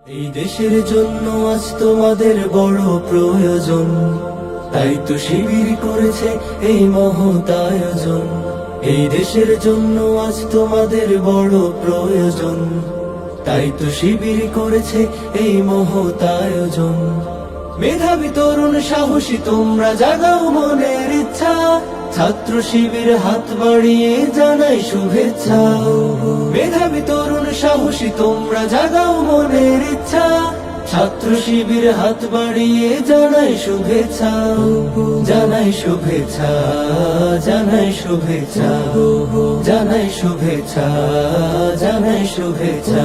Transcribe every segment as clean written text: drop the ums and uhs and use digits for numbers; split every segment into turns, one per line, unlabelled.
এই দেশের জন্য আজ তোমাদের বড় প্রয়োজন, তাই তো শিবির করেছে এই মহৎ আয়োজন। এই দেশের জন্য আজ তোমাদের বড় প্রয়োজন, তাই তো শিবির করেছে এই মহৎ আয়োজন। মেধাবী তরুণ সাহসী তোমরা জাগাও মনের ইচ্ছা, ছাত্র শিবির হাত বাড়িয়ে জানাই শুভেচ্ছা। মেধাবী তরুণ সাহসী তোমরা জাগাও মনের ইচ্ছা, ছাত্র শিবির হাত বাড়িয়ে জানাই শুভেচ্ছা। জানাই শুভেচ্ছা, জানাই শুভেচ্ছা, জানাই শুভেচ্ছা, জানাই শুভেচ্ছা।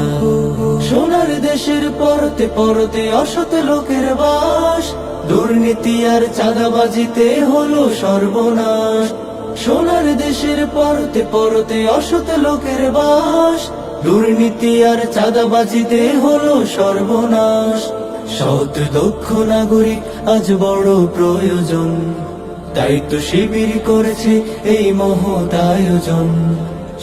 সোনার দেশের পরতে পরতে অসৎ লোকের বাস, দুর্নীতি আর চাঁদাবাজিতে হলো সর্বনাশ। সোনার দেশের পরতে পরতে অসৎ লোকের বাস, দুর্নীতি আর চাঁদাবাজিতে হলো সর্বনাশ। সৎ দক্ষ নাগরিক আজ বড় প্রয়োজন, তাই তো শিবির করেছে এই মহৎ আয়োজন।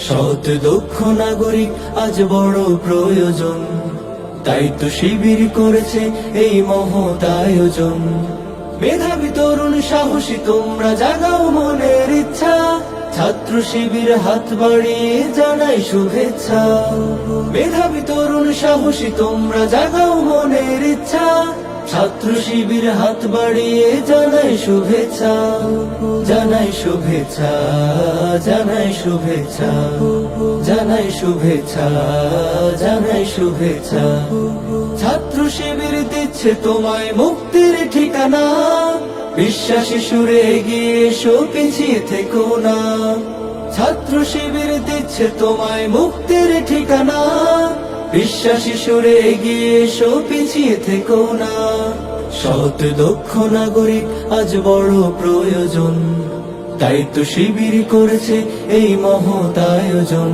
সৎ দক্ষ নাগরিক আজ বড় প্রয়োজন, তাই তো শিবির করেছে এই মহৎ আয়োজন। মেধাবী তরুণ সাহসী তোমরা জাগাও মনের ইচ্ছা, ছাত্র শিবির হাত বাড়িয়ে জানাই শুভেচ্ছা। মেধাবী তরুণ সাহসী তোমরা জাগাও মনের ইচ্ছা, ছাত্র শিবির হাত বাড়িয়ে জানাই শুভেচ্ছা। জানাই শুভেচ্ছা, জানাই শুভেচ্ছা, জানাই শুভেচ্ছা, জানাই শুভেচ্ছা। ছাত্র শিবির দিচ্ছে তোমায় মুক্তির ঠিকানা, বিশ্বাসী সুরে এগিয়ে এসো পিছিয়ে থেকো না। ছাত্র শিবির দিচ্ছে তোমায় মুক্তির ঠিকানা, বিশ্বাসী সুরে এগিয়ে এসো পিছিয়ে থেকো না। সৎ দক্ষ নাগরিক আজ বড় প্রয়োজন, তাই তো শিবির করেছে এই মহৎ আয়োজন।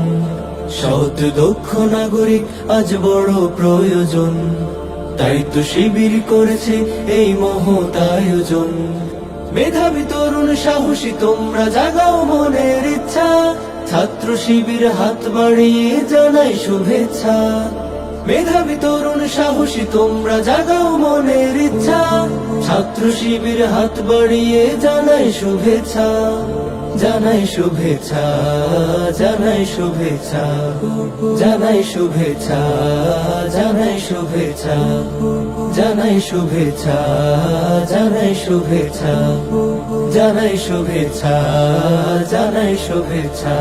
সৎ দক্ষ নাগরিক আজ বড় প্রয়োজন, তাই তো শিবির করেছে এই মহৎ আয়োজন। মেধাবী তরুণ সাহসী তোমরা জাগাও মনের ইচ্ছা, ছাত্র শিবির হাত বাড়িয়ে জানাই শুভেচ্ছা। মেধাবী তরুণ সাহসী তোমরা জাগাও মনের ইচ্ছা, ছাত্র শিবির হাত বাড়িয়ে জানাই শুভেচ্ছা। জানাই শুভেচ্ছা, জানাই শুভেচ্ছা, জানাই শুভেচ্ছা, জানাই শুভেচ্ছা, জানাই শুভেচ্ছা, জানাই শুভেচ্ছা, জানাই শুভেচ্ছা, জানাই শুভেচ্ছা।